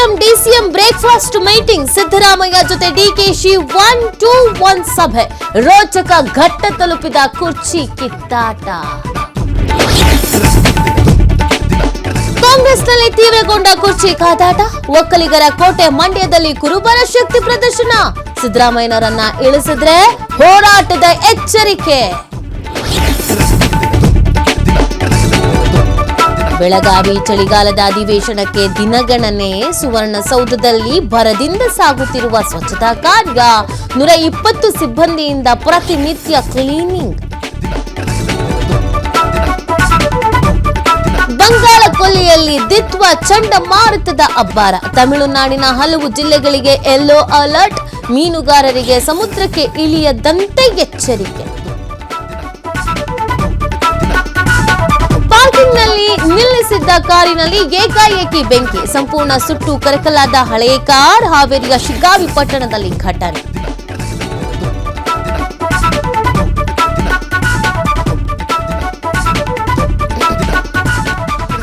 CM DCM breakfast meeting Siddaramaiah ಜೊತೆ ಡಿಕೆಶಿ 1-2-1 ಸಭೆ ರೋಚಕ ಘಟ್ಟ ತಲುಪಿದ ಕುರ್ಚಿ ಕಿತ್ತಾಟ. ಕಾಂಗ್ರೆಸ್ನಲ್ಲಿ ತೀವ್ರಗೊಂಡ ಕುರ್ಚಿ ಕಾದಾಟ. ಒಕ್ಕಲಿಗರ ಕೋಟೆ ಮಂಡ್ಯದಲ್ಲಿ ಕುರುಬರ ಶಕ್ತಿ ಪ್ರದರ್ಶನ. ಸಿದ್ದರಾಮಯ್ಯನವರನ್ನ ಇಳಿಸಿದ್ರೆ ಹೋರಾಟದ ಎಚ್ಚರಿಕೆ. ಬೆಳಗಾವಿ ಚಳಿಗಾಲದ ಅಧಿವೇಶನಕ್ಕೆ ದಿನಗಣನೆ. ಸುವರ್ಣಸೌಧದಲ್ಲಿ ಭರದಿಂದ ಸಾಗುತ್ತಿರುವ ಸ್ವಚ್ಛತಾ ಕಾರ್ಯ. 120 ಸಿಬ್ಬಂದಿಯಿಂದ ಪ್ರತಿನಿತ್ಯ ಕ್ಲೀನಿಂಗ್. ಬಂಗಾಳ ಕೊಲ್ಲಿಯಲ್ಲಿ ದಿತ್ವ ಚಂಡಮಾರುತದ ಅಬ್ಬರ. ತಮಿಳುನಾಡಿನ ಹಲವು ಜಿಲ್ಲೆಗಳಿಗೆ ಯೆಲ್ಲೋ ಅಲರ್ಟ್. ಮೀನುಗಾರರಿಗೆ ಸಮುದ್ರಕ್ಕೆ ಇಳಿಯದಂತೆ ಎಚ್ಚರಿಕೆ. ಪಾರ್ಕಿಂಗ್ನಲ್ಲಿ ನಿಲ್ಲಿಸಿದ್ದ ಕಾರಿನಲ್ಲಿ ಏಕಾಏಕಿ ಬೆಂಕಿ. ಸಂಪೂರ್ಣ ಸುಟ್ಟು ಕರಕಲಾದ ಹಳೆಯ ಕಾರ್. ಹಾವೇರಿಯ ಶಿಗ್ಗಾವಿ ಪಟ್ಟಣದಲ್ಲಿ ಘಟನೆ.